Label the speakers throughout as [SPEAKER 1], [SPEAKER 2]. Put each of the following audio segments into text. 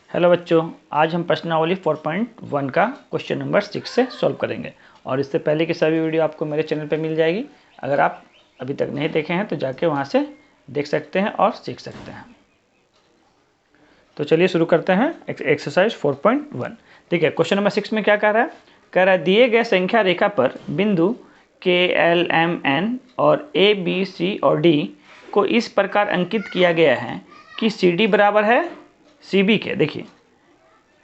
[SPEAKER 1] Hello बच्चों, आज हम प्रश्नावली 4.1 का क्वेश्चन नंबर 6 से सॉल्व करेंगे और इससे पहले की सभी वीडियो आपको मेरे चैनल पे मिल जाएगी। अगर आप अभी तक नहीं देखे हैं तो जाके वहाँ से देख सकते हैं और सीख सकते हैं। तो चलिए शुरू करते हैं एक्सरसाइज 4.1। ठीक है, क्वेश्चन नंबर 6 में क्या कह रहा है? कह रहा है दिए गए संख्या रेखा पर बिंदु K, L, M, N और A, B, C और D को इस प्रकार अंकित किया गया है कि CD बराबर है CB के। देखिए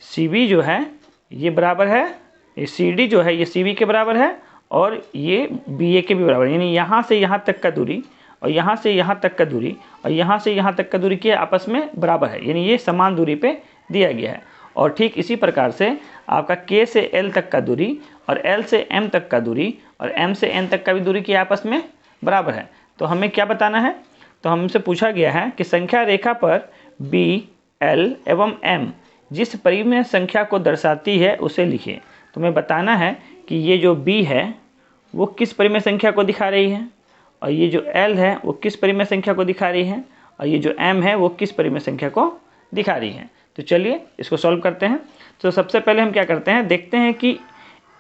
[SPEAKER 1] CB जो है ये बराबर है, ये CD जो है ये CB के बराबर है और ये BA के भी बराबर है। यानी यहाँ से यहाँ तक का दूरी और यहाँ से यहाँ तक का दूरी और यहाँ से यहाँ तक का दूरी के आपस में बराबर है, यानी ये समान दूरी पे दिया गया है। और ठीक इसी प्रकार से आपका K से L तक का दूरी और L से M तक का दूरी और M से N तक का भी दूरी की आपस में बराबर है। तो हमें क्या बताना है? तो हमसे पूछा गया है कि संख्या रेखा पर B, L एवं M जिस परिमेय संख्या को दर्शाती है उसे लिखिए। तो हमें बताना है कि ये जो B है वो किस परिमेय संख्या को दिखा रही है और ये जो L है वो किस परिमेय संख्या को दिखा रही है और ये जो M है वो किस परिमेय संख्या को दिखा रही है। तो चलिए इसको सॉल्व करते हैं। तो सबसे पहले हम क्या करते हैं, देखते हैं कि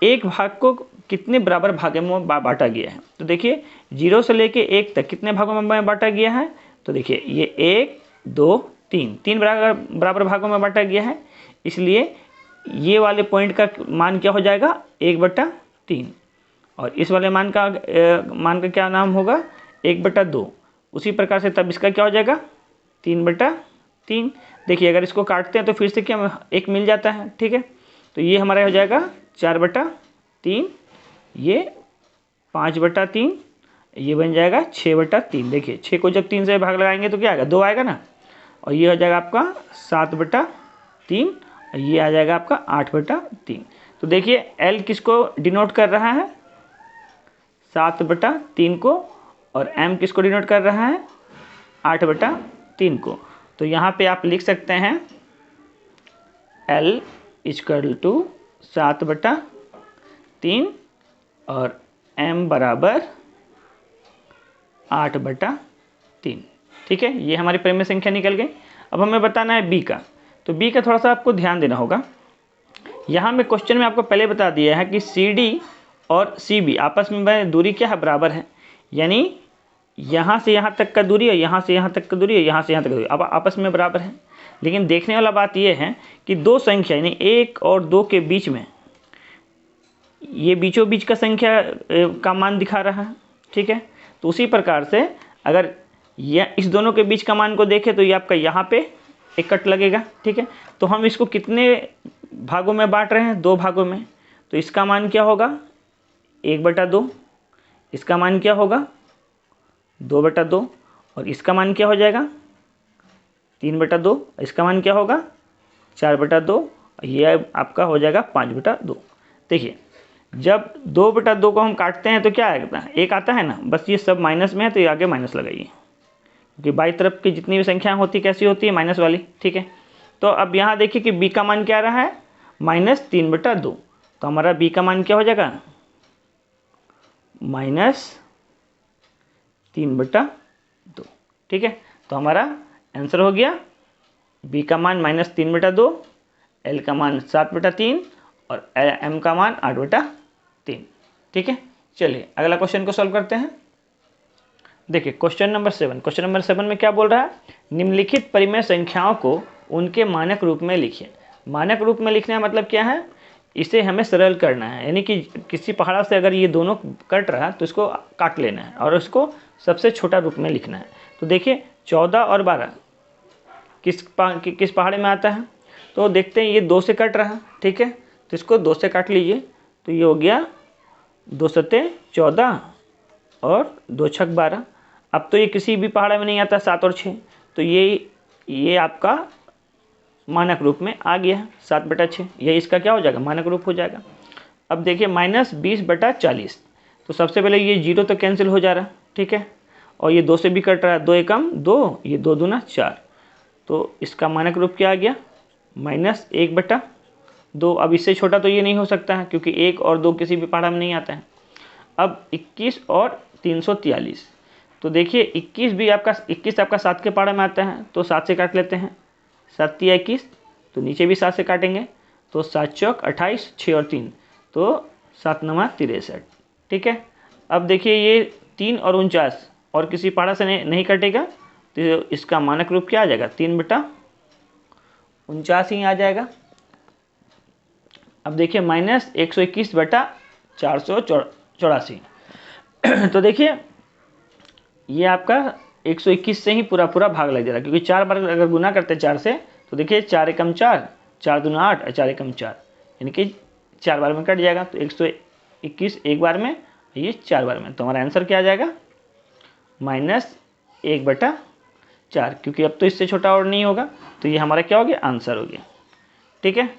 [SPEAKER 1] एक भाग को कितने बराबर भागों में बांटा गया है। तो देखिए 0 से लेके 1 तक कितने भागों में बांटा गया है? तो देखिए ये 1, 2, 3 बराबर भागों में बांटा गया है, इसलिए ये वाले पॉइंट का मान क्या हो जाएगा? 1/3। और इस वाले मान का क्या नाम होगा? 1/2। उसी प्रकार से तब इसका क्या हो जाएगा? 3/3। देखिए अगर इसको काटते हैं तो फिर से क्या एक मिल जाता है, ठीक है। तो ये हमारा हो जाएगा 4/3, ये 5/3, ये बन जाएगा 6/3। देखिए 6 को जब 3 से भाग लगाएंगे तो क्या आएगा? 2 आएगा ना। और ये हो जाएगा आपका 7/3 और ये आ जाएगा आपका 8/3। तो देखिए L किसको डिनोट कर रहा है? 7/3 को। और M किसको डिनोट कर रहा है? 8/3 को। तो यहाँ पे आप लिख सकते हैं L = 7/3 और M बराबर 8/3। ठीक है, ये हमारी परिमेय संख्या निकल गई। अब हमें बताना है B का। तो B का थोड़ा सा आपको ध्यान देना होगा। यहाँ में क्वेश्चन में आपको पहले बता दिया है कि CD और CB आपस में दूरी क्या है? बराबर है। यानी यहाँ से यहाँ तक का दूरी और यहाँ से यहाँ तक का दूरी और यहाँ से यहाँ तक का दूरी अब आपस में बराबर है। लेकिन देखने वाला बात यह है कि दो संख्या यानी 1 और 2 के बीच में ये बीचों बीच का संख्या का मान दिखा रहा है, ठीक है। तो उसी प्रकार से अगर यह इस दोनों के बीच का मान को देखें तो ये आपका यहाँ पे एक कट लगेगा, ठीक है। तो हम इसको कितने भागों में बांट रहे हैं? 2 भागों में। तो इसका मान क्या होगा? 1/2। इसका मान क्या होगा? 2/2। और इसका मान क्या हो जाएगा? 3/2। इसका मान क्या होगा? 4/2। ये आपका हो जाएगा 5/2। देखिए जब 2/2 को हम काटते हैं तो क्या आएगा? 1 आता है ना। बस ये सब माइनस में है तो ये आगे माइनस लगाइए, क्योंकि बाई तरफ की जितनी भी संख्याएं होती कैसी होती है? माइनस वाली, ठीक है। तो अब यहाँ देखिए कि B का मान क्या रहा है? -3/2। तो हमारा B का मान क्या हो जाएगा? -3/2। ठीक है, तो हमारा आंसर हो गया B का मान -3/2, L का मान 7/3 और M का मान 8/3। ठीक है, चलिए अगला क्वेश्चन को सॉल्व करते हैं। देखिए क्वेश्चन नंबर 7। क्वेश्चन नंबर 7 में क्या बोल रहा है? निम्नलिखित परिमेय संख्याओं को उनके मानक रूप में लिखिए। मानक रूप में लिखने का मतलब क्या है? इसे हमें सरल करना है, यानी कि किसी पहाड़ा से अगर ये दोनों कट रहा है तो इसको काट लेना है और उसको सबसे छोटा रूप में लिखना है। तो देखिए 14 और 12 किस पहाड़े में आता है? तो देखते हैं ये 2 से कट रहा है, ठीक है। तो इसको 2 से काट लीजिए। तो ये हो गया 2 × 14 और 2 × 12। अब तो ये किसी भी पहाड़े में नहीं आता 7 और 6। तो ये आपका मानक रूप में आ गया है 7/6। ये इसका क्या हो जाएगा? मानक रूप हो जाएगा। अब देखिए -20/40। तो सबसे पहले ये 0 तो कैंसिल हो जा रहा है, ठीक है। और ये 2 से भी कट रहा है, 2 एकम 2, ये 2 दूना 4। तो इसका मानक रूप क्या आ गया? -1/2। अब इससे छोटा तो ये नहीं हो सकता है, क्योंकि 1 और 2 किसी भी पहाड़ा में नहीं आता है। अब 21 और 343। तो देखिए 21 आपका 7 के पहाड़े में आता है, तो 7 से काट लेते हैं। 7 × 21 तो नीचे भी 7 से काटेंगे, तो 7 चौक 28, 6 और 3, तो 7 9 63। ठीक है, अब देखिए ये 3 और 49 और किसी पहाड़ा से नहीं कटेगा, तो इसका मानक रूप क्या आ जाएगा, 3/49 ही आ जाएगा। अब देखिए -121/484। तो देखिए ये आपका 121 से ही पूरा भाग लग जा रहा है, क्योंकि 4 बार अगर गुना करते हैं 4 से, तो देखिए 4 एकम 4, 4 दूना 8 और 4 एकम 4, यानी कि 4 बार में कट जाएगा। तो 121 एक बार में, ये 4 बार में, तो हमारा आंसर क्या आ जाएगा, -1/4, क्योंकि अब तो इससे छोटा और नहीं होगा, तो ये हमारा क्या हो गया, आंसर हो गया। ठीक है,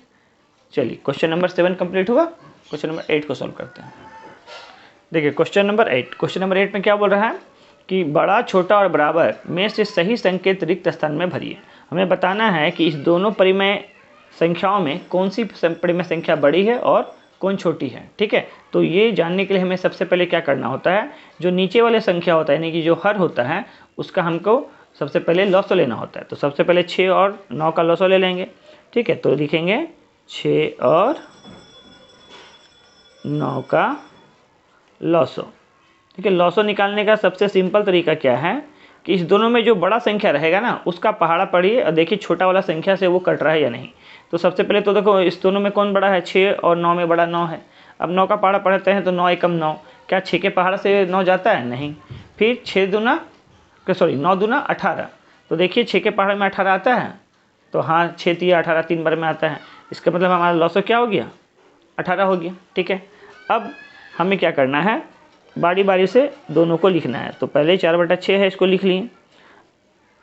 [SPEAKER 1] चलिए क्वेश्चन नंबर 7 कंप्लीट हुआ। क्वेश्चन नंबर 8 को सॉल्व करते हैं। देखिए क्वेश्चन नंबर 8 में क्या बोल रहा है कि बड़ा, छोटा और बराबर में से सही संकेत रिक्त स्थान में भरिए। हमें बताना है कि इस दोनों परिमेय संख्याओं में कौन सी परिमेय संख्या बड़ी है और कौन छोटी है। ठीक है, तो ये जानने के लिए हमें सबसे पहले क्या करना होता है, जो नीचे वाले संख्या होता है, यानी कि जो हर होता है, उसका हमको सबसे पहले लॉसो लेना होता है। तो सबसे पहले 6 और 9 का लॉसो ले लेंगे। ठीक है, तो लिखेंगे 6 और 9 का लॉसो। ठीक है, लॉसो निकालने का सबसे सिंपल तरीका क्या है कि इस दोनों में जो बड़ा संख्या रहेगा ना, उसका पहाड़ा पढ़िए और देखिए छोटा वाला संख्या से वो कट रहा है या नहीं। तो सबसे पहले तो देखो इस दोनों में कौन बड़ा है, 6 और 9 में बड़ा 9 है। अब 9 का पहाड़ा पढ़ते हैं, तो 9 एकम 9, क्या 6 के पहाड़ा से 9 जाता है, नहीं। फिर 9 दूना 18, तो देखिए 6 के पहाड़े में 18 आता है, तो हाँ 6 तिया 18 3 बार में आता है। इसका मतलब हमारा लॉसो क्या हो गया, 18 हो गया। ठीक है, अब हमें क्या करना है, बारी बारी से दोनों को लिखना है। तो पहले 4/6 है, इसको लिख लिए।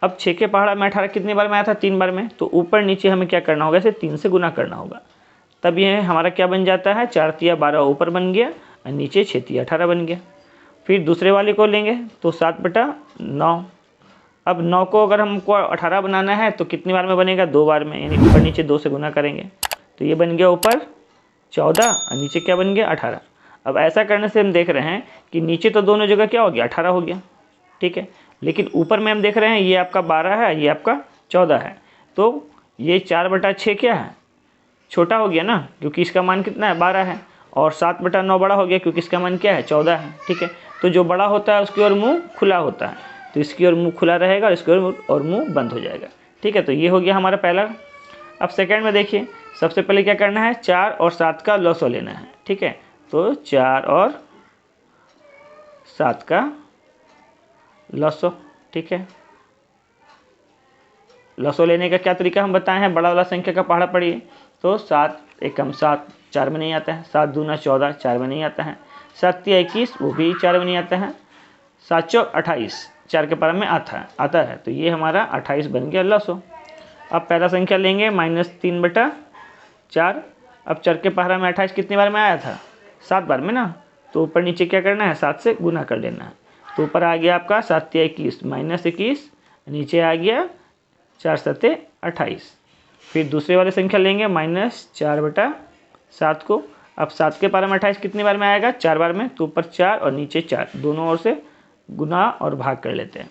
[SPEAKER 1] अब 6 के पहाड़ा में 18 कितनी बार में आया था, 3 बार में, तो ऊपर नीचे हमें क्या करना होगा, इसे 3 से गुना करना होगा। तब ये हमारा क्या बन जाता है, 4 तिया 12 ऊपर बन गया और नीचे 6 तिया 18 बन गया। फिर दूसरे वाले को लेंगे, तो 7/9। अब 9 को अगर हमको 18 बनाना है, तो कितनी बार में बनेगा, 2 बार में, यानी ऊपर नीचे 2 से गुना करेंगे। तो ये बन गया ऊपर 14 और नीचे क्या बन गया, 18। अब ऐसा करने से हम देख रहे हैं कि नीचे तो दोनों जगह क्या हो गया, 18 हो गया। ठीक है, लेकिन ऊपर में हम देख रहे हैं ये आपका 12 है, ये आपका 14 है। तो ये 4/6 क्या है, छोटा हो गया ना, क्योंकि इसका मान कितना है, 12 है। और 7/9 बड़ा हो गया, क्योंकि इसका मान क्या है, 14 है। ठीक है, तो जो बड़ा होता है उसकी ओर मुँह खुला होता है, तो इसकी ओर मुँह खुला रहेगा और इसकी ओर मुँह बंद हो जाएगा। ठीक है, तो ये हो गया हमारा पहला। अब सेकेंड में देखिए, सबसे पहले क्या करना है, 4 और 7 का लॉसो लेना है। ठीक है, तो 4 और 7 का लॉसो। ठीक है, लॉसो लेने का क्या तरीका हम बताए हैं, बड़ा वाला संख्या का पहाड़ा पढ़िए। तो 7 एकम 7, 4 में नहीं आता है। 7 दूना 14, 4 में नहीं आता है। 7 तिया 21, वो भी 4 में नहीं आता है। 7 चौक 28, 4 के पहाड़े में आता है। तो ये हमारा 28 बन गया लॉसो। अब पहला संख्या लेंगे -3/4। अब 4 के पहाड़ा में 28 कितनी बार में आया था, 7 बार में ना, तो ऊपर नीचे क्या करना है, 7 से गुना कर लेना है। तो ऊपर आ गया आपका 7 तिया 21 -21, नीचे आ गया 4 7 28। फिर दूसरे वाले संख्या लेंगे -4/7 को। अब 7 के पहाड़ा में 28 कितनी बार में आएगा, 4 बार में, तो ऊपर 4 और नीचे 4, दोनों ओर से गुना और भाग कर लेते हैं।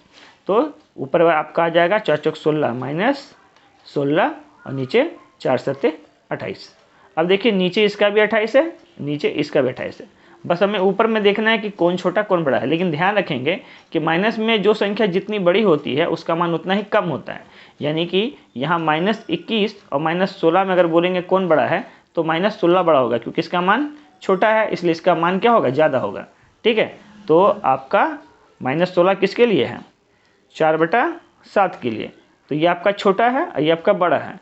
[SPEAKER 1] तो ऊपर आपका आ जाएगा 4 चौक 16 -16 और नीचे 4 7 28। अब देखिए नीचे इसका भी 28 है, नीचे इसका भी 28 है। बस हमें ऊपर में देखना है कि कौन छोटा कौन बड़ा है, लेकिन ध्यान रखेंगे कि माइनस में जो संख्या जितनी बड़ी होती है उसका मान उतना ही कम होता है। यानी कि यहाँ -21 और -16 में अगर बोलेंगे कौन बड़ा है, तो -16 बड़ा होगा, क्योंकि इसका मान छोटा है, इसलिए इसका मान क्या होगा, ज़्यादा होगा। ठीक है, तो आपका -16 किसके लिए है, 4/7 के लिए। तो ये आपका छोटा है और ये आपका बड़ा है,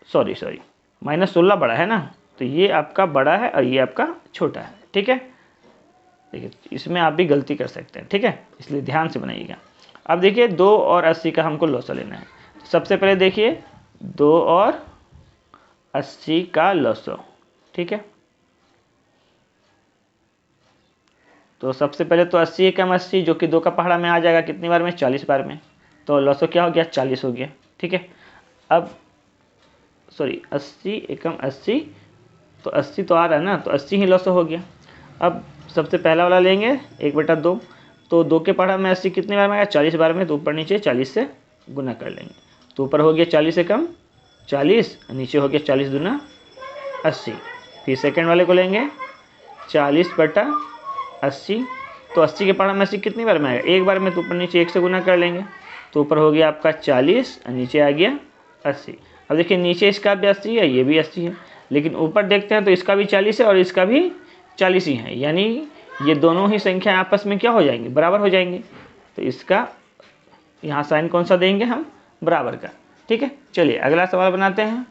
[SPEAKER 1] सॉरी -16 बड़ा है ना, तो ये आपका बड़ा है और ये आपका छोटा है। ठीक है, देखिए इसमें आप भी गलती कर सकते हैं। ठीक है, इसलिए ध्यान से बनाइएगा। अब देखिए 2 और 80 का हमको लॉसो लेना है। तो सबसे पहले देखिए 2 और 80 का लॉसो। ठीक है, तो सबसे पहले तो 80 एकम 80, जो कि 2 का पहाड़ा में आ जाएगा कितनी बार में, 40 बार में। तो लॉसो क्या हो गया, 40 हो गया। ठीक है, अब 80 एकम 80, तो 80 तो आ रहा है ना, तो 80 ही लॉसो हो गया। अब सबसे पहला वाला लेंगे 1/2, तो 2 के पहाड़ा में 80 कितनी बार में आएगा, 40 बार में, तो ऊपर नीचे 40 से गुना कर लेंगे। तो ऊपर हो गया 40 एकम 40, नीचे हो गया 40 दूना 80। फिर सेकंड वाले को लेंगे 40/80, तो 80 के पावर में 80 कितनी बार में आएगा, एक बार में, तो ऊपर नीचे 1 से गुना कर लेंगे, तो ऊपर हो गया आपका 40 और नीचे आ गया 80। अब देखिए नीचे इसका भी 80 है, ये भी 80 है, लेकिन ऊपर देखते हैं तो इसका भी 40 है और इसका भी 40 ही है, यानी ये दोनों ही संख्या आपस में क्या हो जाएंगी, बराबर हो जाएंगी। तो इसका यहाँ साइन कौन सा देंगे हम, बराबर का। ठीक है, चलिए अगला सवाल बनाते हैं।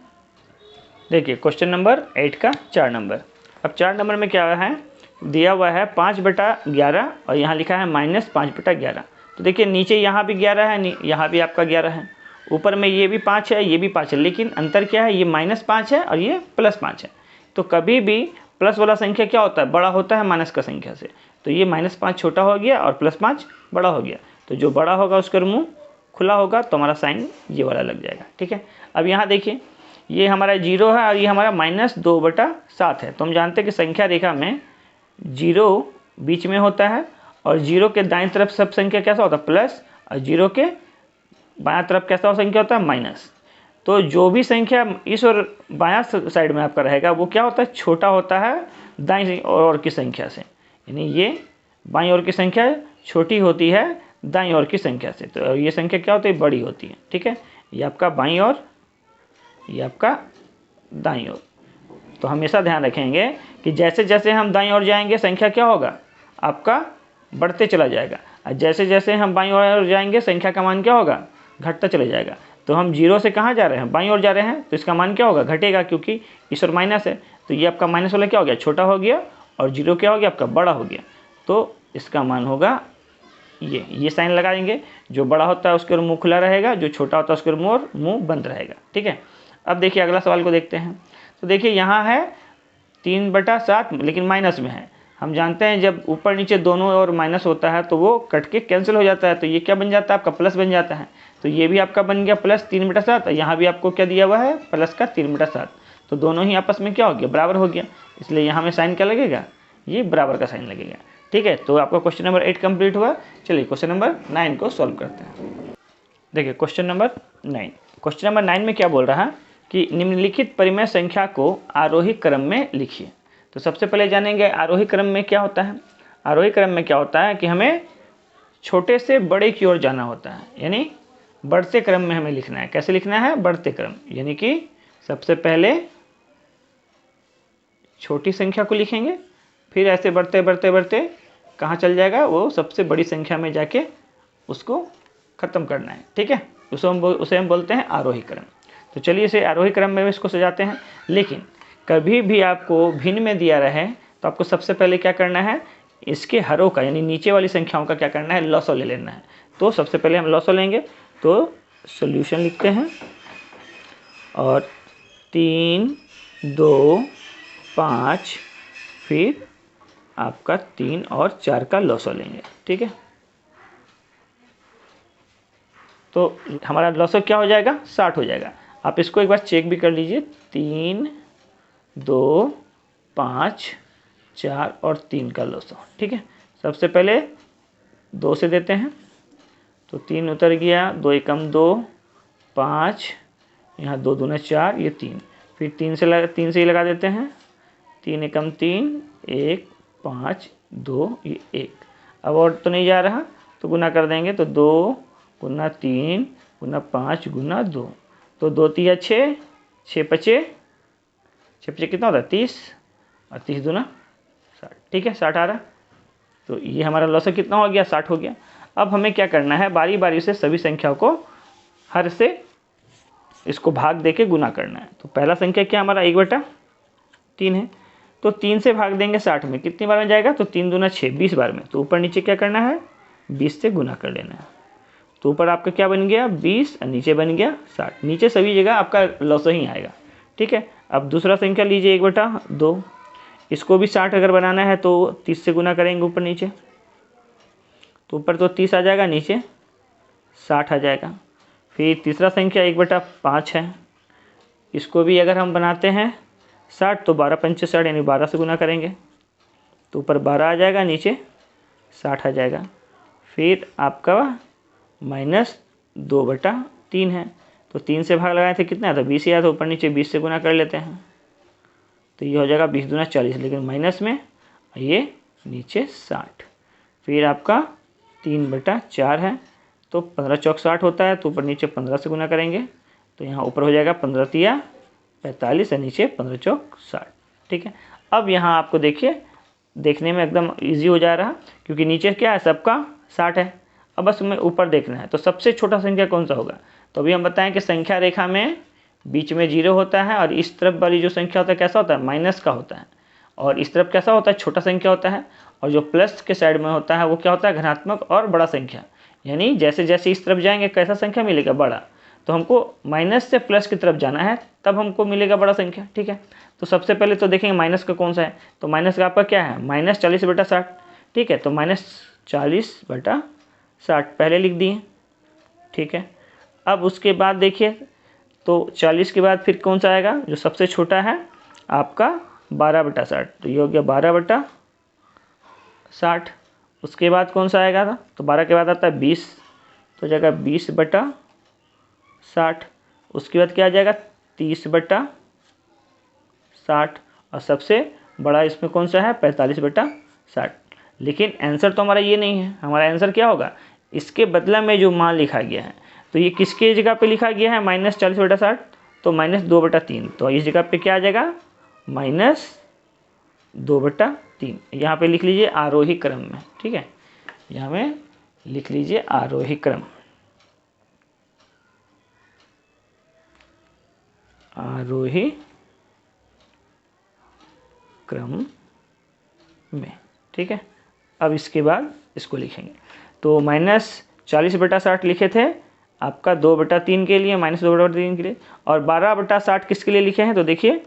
[SPEAKER 1] देखिए क्वेश्चन नंबर 8 का 4 नंबर। अब 4 नंबर में क्या है, दिया हुआ है 5/11 और यहाँ लिखा है -5/11। तो देखिए नीचे यहाँ भी 11 है, यहाँ भी आपका 11 है, ऊपर में ये भी 5 है, ये भी 5 है, लेकिन अंतर क्या है, ये -5 है और ये +5 है। तो कभी भी प्लस वाला संख्या क्या होता है, बड़ा होता है माइनस का संख्या से। तो ये -5 छोटा हो गया और +5 बड़ा हो गया, तो जो बड़ा होगा उसका मुँह खुला होगा, तो हमारा साइन ये वाला लग जाएगा। ठीक है, अब यहाँ देखिए ये हमारा 0 है और ये हमारा -2/7 है। तो हम जानते हैं कि संख्या रेखा में 0 बीच में होता है और 0 के दाईं तरफ सब संख्या कैसा होता है, प्लस, और 0 के बायां तरफ कैसा संख्या होता है, माइनस। तो जो भी संख्या इस और बायां साइड में आपका रहेगा वो क्या होता है, छोटा होता है दाईं ओर की संख्या से, यानी ये बाईं ओर की संख्या छोटी होती है दाईं ओर की संख्या से, तो ये संख्या क्या होती है, बड़ी होती है। ठीक है, ये आपका बाईं ओर, ये आपका दाईं ओर। तो हमेशा ध्यान रखेंगे कि जैसे जैसे हम दाईं ओर जाएंगे संख्या क्या होगा, आपका बढ़ते चला जाएगा, और जैसे जैसे हम बाईं ओर जाएंगे संख्या का मान क्या होगा, घटता चला जाएगा। तो हम 0 से कहाँ जा रहे हैं, बाईं ओर जा रहे हैं, तो इसका मान क्या होगा, घटेगा, क्योंकि इस ओर माइनस है। तो ये आपका माइनस वाला क्या हो गया, छोटा हो गया, और 0 क्या हो गया, आपका बड़ा हो गया। तो इसका मान होगा ये साइन लगाएंगे, जो बड़ा होता है उसके ओर मुँह खुला रहेगा, जो छोटा होता है उसके ओर मुँह बंद रहेगा। ठीक है, अब देखिए अगला सवाल को देखते हैं। तो देखिए यहाँ है 3/7, लेकिन माइनस में है। हम जानते हैं जब ऊपर नीचे दोनों ओर माइनस होता है तो वो कट के कैंसिल हो जाता है, तो ये क्या बन जाता है, आपका प्लस बन जाता है। तो ये भी आपका बन गया +3/7, यहाँ भी आपको क्या दिया हुआ है, प्लस का 3/7। तो दोनों ही आपस में क्या हो गया, बराबर हो गया, इसलिए यहाँ में साइन क्या लगेगा, ये बराबर का साइन लगेगा। ठीक है, तो आपका क्वेश्चन नंबर 8 कंप्लीट हुआ। चलिए क्वेश्चन नंबर 9 को सॉल्व करते हैं। देखिए क्वेश्चन नंबर 9, क्वेश्चन नंबर 9 में क्या बोल रहा है कि निम्नलिखित परिमेय संख्या को आरोही क्रम में लिखिए। तो सबसे पहले जानेंगे आरोही क्रम में क्या होता है। आरोही क्रम में क्या होता है कि हमें छोटे से बड़े की ओर जाना होता है, यानी बढ़ते क्रम में हमें लिखना है। कैसे लिखना है, बढ़ते क्रम, यानी कि सबसे पहले छोटी संख्या को लिखेंगे, फिर ऐसे बढ़ते बढ़ते बढ़ते कहाँ चल जाएगा, वो सबसे बड़ी संख्या में जाके उसको ख़त्म करना है। ठीक है, उसे हम बोलते हैं आरोही क्रम। तो चलिए इसे आरोही क्रम में इसको सजाते हैं। लेकिन कभी भी आपको भिन्न में दिया रहे तो आपको सबसे पहले क्या करना है, इसके हरों का, यानी नीचे वाली संख्याओं का क्या करना है, लॉसो ले लेना है। तो सबसे पहले हम लॉसो लेंगे, तो सॉल्यूशन लिखते हैं और 3, 2, 5, फिर आपका 3 और 4 का लॉसो लेंगे। ठीक है, तो हमारा लॉसो क्या हो जाएगा, 60 हो जाएगा। आप इसको एक बार चेक भी कर लीजिए, 3, 2, 5, 4 और 3 का लॉसो। ठीक है, सबसे पहले 2 से देते हैं, तो 3 उतर गया, 2 एकम 2, 5, यहाँ 2 दूना 4, ये 3, फिर 3 से ही लगा देते हैं, 3 एकम 3, 1, 5, 2, ये 1। अब और तो नहीं जा रहा, तो गुना कर देंगे, तो 2 गुना 3 गुना 5 गुना 2, तो 2 3 6, 6 5 कितना होता है, 30, और 30 दूना 60। ठीक है, 60 आ रहा। तो ये हमारा लॉसो कितना हो गया, 60 हो गया। अब हमें क्या करना है, बारी बारी से सभी संख्याओं को हर से इसको भाग दे के गुना करना है। तो पहला संख्या क्या हमारा 1/3 है, तो 3 से भाग देंगे 60 में, कितनी बार में जाएगा, तो 3 दूना 6, 20 बार में। तो ऊपर नीचे क्या करना है, 20 से गुना कर लेना है। तो ऊपर आपका क्या बन गया 20 और नीचे बन गया 60। नीचे सभी जगह आपका लॉसो ही आएगा। ठीक है, अब दूसरा संख्या लीजिए 1/2, इसको भी 60 अगर बनाना है तो 30 से गुना करेंगे ऊपर नीचे, तो ऊपर तो 30 आ जाएगा, नीचे 60 आ जाएगा। फिर तीसरा संख्या 1/5 है, इसको भी अगर हम बनाते हैं 60 तो 12 पंचे 60, यानी 12 से गुना करेंगे, तो ऊपर 12 आ जाएगा, नीचे 60 आ जाएगा। फिर आपका -2/3 है, तो 3 से भाग लगाए थे कितना, तो 20 ही आया, तो ऊपर नीचे 20 से गुना कर लेते हैं, तो ये हो जाएगा 20 दूना 40, लेकिन माइनस में ये नीचे 60। फिर आपका 3/4 है, तो 15 चौक 60 होता है, तो ऊपर नीचे 15 से गुना करेंगे, तो यहाँ ऊपर हो जाएगा 15 तिया 45 और नीचे 15 चौक 60। ठीक है, अब यहाँ आपको देखिए देखने में एकदम इजी हो जा रहा, क्योंकि नीचे क्या है, सबका 60 है। अब बस हमें ऊपर देखना है, तो सबसे छोटा संख्या कौन सा होगा। तो अभी हम बताएं कि संख्या रेखा में बीच में 0 होता है, और इस तरफ वाली जो संख्या होता है कैसा होता है, माइनस का होता है, और इस तरफ कैसा होता है, छोटा संख्या होता है, और जो प्लस के साइड में होता है वो क्या होता है, धनात्मक और बड़ा संख्या। यानी जैसे जैसे इस तरफ जाएंगे कैसा संख्या मिलेगा, बड़ा। तो हमको माइनस से प्लस की तरफ जाना है, तब हमको मिलेगा बड़ा संख्या। ठीक है, तो सबसे पहले तो देखेंगे माइनस का कौन सा है, तो माइनस का आपका क्या है, -40/60। ठीक है, तो -40/60 पहले लिख दिए। ठीक है, अब उसके बाद देखिए, तो 40 के बाद फिर कौन सा आएगा, जो सबसे छोटा है आपका 12/60, तो ये हो गया 12/60। उसके बाद कौन सा आएगा था, तो 12 के बाद आता है 20, तो जाएगा 20/60। उसके बाद क्या आ जाएगा, 30/60, और सबसे बड़ा इसमें कौन सा है, 45/60। लेकिन आंसर तो हमारा ये नहीं है, हमारा आंसर क्या होगा, इसके बदला में जो मान लिखा गया है, तो ये किसके जगह पे लिखा गया है, -40/60, तो -2/3, तो इस जगह पे क्या आ जाएगा, -2/3। यहाँ पे लिख लीजिए आरोही क्रम में। ठीक है, यहाँ में लिख लीजिए आरोही क्रम, आरोही क्रम में। ठीक है, अब इसके बाद इसको लिखेंगे, तो -40/60 लिखे थे आपका 2/3 के लिए, -2/3 के लिए, और 12/60 किसके लिए लिखे हैं, तो देखिए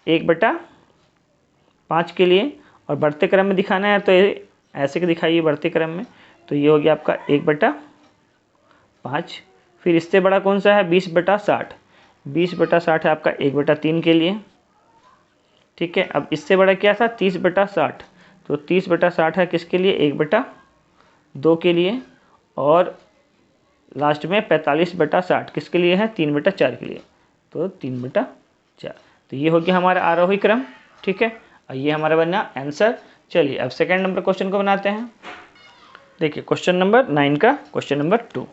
[SPEAKER 1] 1/5 के लिए, और बढ़ते क्रम में दिखाना है तो ऐसे के दिखाइए बढ़ते क्रम में, तो ये हो गया आपका 1/5। फिर इससे बड़ा कौन सा है, 20/60, 20/60 है आपका 1/3 के लिए। ठीक है, अब इससे बड़ा क्या था, 30/60, तो 30/60 है किसके लिए, 1/2 के लिए, और लास्ट में 45/60 किसके लिए है, 3/4 के लिए, तो 3/4। तो ये हो गया हमारा आरोही क्रम। ठीक है, और ये हमारा बना आंसर। चलिए अब सेकंड नंबर क्वेश्चन को बनाते हैं। देखिए क्वेश्चन नंबर 9 का क्वेश्चन नंबर 2,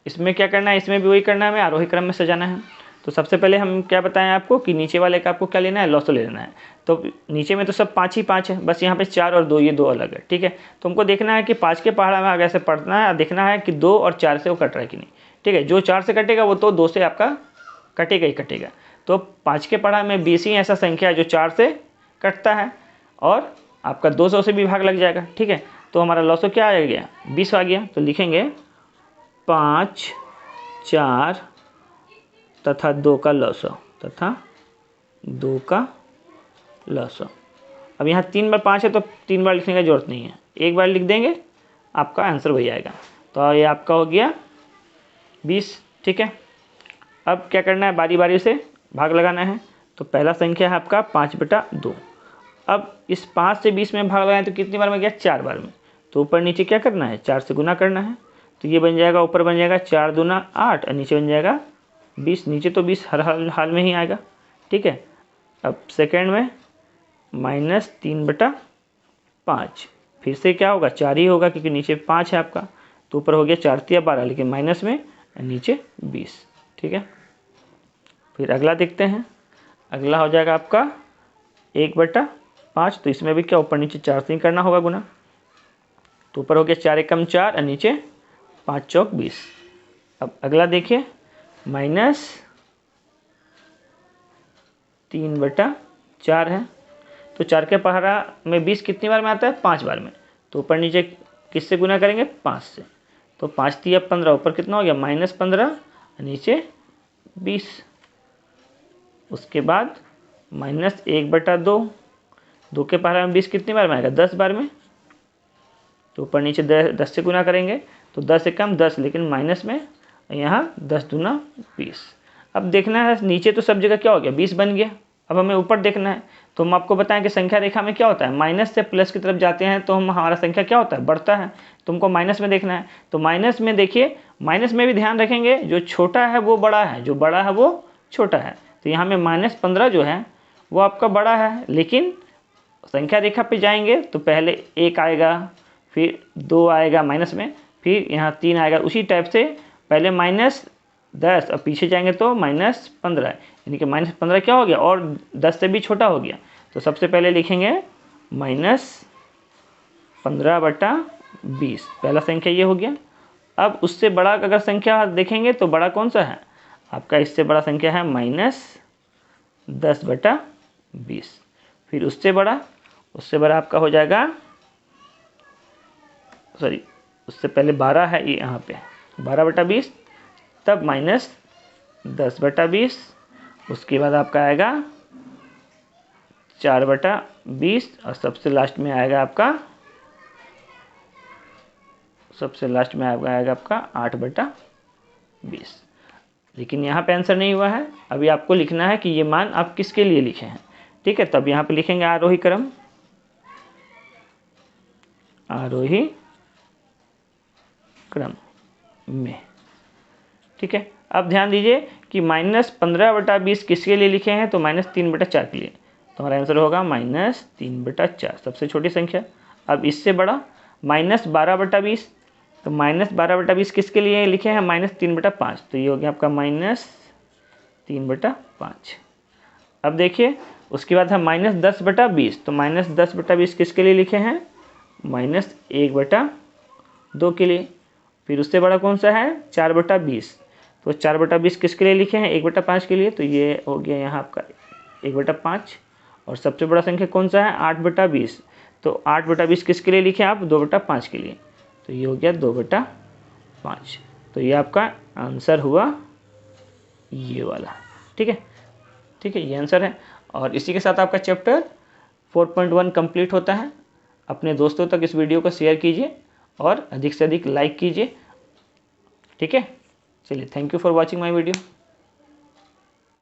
[SPEAKER 1] इसमें क्या करना है, इसमें भी वही करना है, हमें आरोही क्रम में सजाना है। तो सबसे पहले हम क्या बताएं आपको कि नीचे वाले का आपको क्या लेना है, लॉसो ले लेना है। तो नीचे में तो सब 5 ही 5 है, बस यहाँ पे 4 और 2, ये 2 अलग है। ठीक है, तो हमको देखना है कि 5 के पहाड़ा में आगे से पढ़ना है, देखना है कि 2 और 4 से वो कट रहा है कि नहीं। ठीक है, जो 4 से कटेगा वो तो 2 से आपका कटेगा ही कटेगा। तो 5 के पहाड़ा में 20 ही ऐसा संख्या है जो 4 से कटता है, और आपका 200 से भी भाग लग जाएगा। ठीक है, तो हमारा लॉसो क्या आ गया, 20 आ गया। तो लिखेंगे 5, 4 तथा 2 का लॉसो, तथा 2 का लॉसो। अब यहाँ 3 बार 5 है तो 3 बार लिखने की जरूरत नहीं है, एक बार लिख देंगे आपका आंसर वही आएगा। तो ये आपका हो गया 20। ठीक है, अब क्या करना है, बारी बारी से भाग लगाना है। तो पहला संख्या है आपका 5/2। अब इस 5 से 20 में भाग लगाएं तो कितनी बार में गया, 4 बार में। तो ऊपर नीचे क्या करना है, 4 से गुना करना है। तो ये बन जाएगा, ऊपर बन जाएगा 4 दूना 8 और नीचे बन जाएगा 20। नीचे तो 20 हर हाल में ही आएगा। ठीक है, अब सेकेंड में -3/5, फिर से क्या होगा, 4 ही होगा क्योंकि नीचे 5 है आपका। तो ऊपर हो गया 4 तिया 12, लेकिन माइनस में नीचे 20। ठीक है, फिर अगला देखते हैं। अगला हो जाएगा आपका 1/5। तो इसमें भी क्या, ऊपर नीचे 4 से ही करना होगा गुना। तो ऊपर हो गया 4 एकम 4 और नीचे 5 चौक 20। अब अगला देखिए -3/4 है। तो 4 के पहाड़ा में 20 कितनी बार में आता है, 5 बार में। तो ऊपर नीचे किससे गुना करेंगे, 5 से। तो 5 तिया 15, ऊपर कितना हो गया -15 नीचे 20। उसके बाद -1/2, 2 के पहाड़ा में 20 कितनी बार में आएगा, 10 बार में। तो ऊपर नीचे 10 से गुना करेंगे तो 10 एकम 10, लेकिन माइनस में यहाँ 10 दूना 20। अब देखना है नीचे तो सब जगह क्या हो गया, 20 बन गया। अब हमें ऊपर देखना है, तो हम आपको बताएं कि संख्या रेखा में क्या होता है, माइनस से प्लस की तरफ जाते हैं तो हमारा संख्या क्या होता है, बढ़ता है। तुमको माइनस में देखना है, तो माइनस में देखिए, माइनस में भी ध्यान रखेंगे जो छोटा है वो बड़ा है, जो बड़ा है वो छोटा है। तो यहाँ में -15 जो है वो आपका बड़ा है, लेकिन संख्या रेखा पे जाएंगे तो पहले 1 आएगा, फिर 2 आएगा माइनस में, फिर यहाँ 3 आएगा। उसी टाइप से पहले -10 और पीछे जाएंगे तो -15, यानी कि -15 क्या हो गया, और 10 से भी छोटा हो गया। तो सबसे पहले लिखेंगे -15/20, पहला संख्या ये हो गया। अब उससे बड़ा अगर संख्या देखेंगे तो बड़ा कौन सा है आपका, इससे बड़ा संख्या है -10/20। फिर उससे बड़ा आपका हो जाएगा, सॉरी उससे पहले 12 है ये यहाँ पे, 12/20, तब -10/20। उसके बाद आपका आएगा 4/20, और सबसे लास्ट में आएगा आपका 8/20। लेकिन यहाँ पे आंसर नहीं हुआ है, अभी आपको लिखना है कि ये मान आप किसके लिए लिखे हैं। ठीक है, तब यहाँ पे लिखेंगे आरोही क्रम में। ठीक है, अब ध्यान दीजिए कि -15/20 किसके लिए लिखे हैं, तो -3/4 के लिए। तो हमारा आंसर होगा -3/4, सबसे छोटी संख्या। अब इससे बड़ा -12/20, तो -12/20 किसके लिए लिखे हैं, -3/5, तो ये हो गया आपका -3/5। अब देखिए उसके बाद है -10/20, तो -10/20 किसके लिए लिखे हैं, -1/2 के लिए। फिर उससे बड़ा कौन सा है, 4/20, तो 4/20 किसके लिए लिखे हैं, 1/5 के लिए। तो ये हो गया यहाँ आपका 1/5। और सबसे बड़ा संख्या कौन सा है, 8/20, तो 8/20 किसके लिए लिखे हैं आप, 2/5 के लिए। तो ये हो गया 2/5। तो ये आपका आंसर हुआ ये वाला। ठीक है, ये आंसर है। और इसी के साथ आपका चैप्टर 4.1 कंप्लीट होता है। अपने दोस्तों तक इस वीडियो को शेयर कीजिए और अधिक से अधिक लाइक कीजिए। ठीक है, चलिए, thank you for watching my video.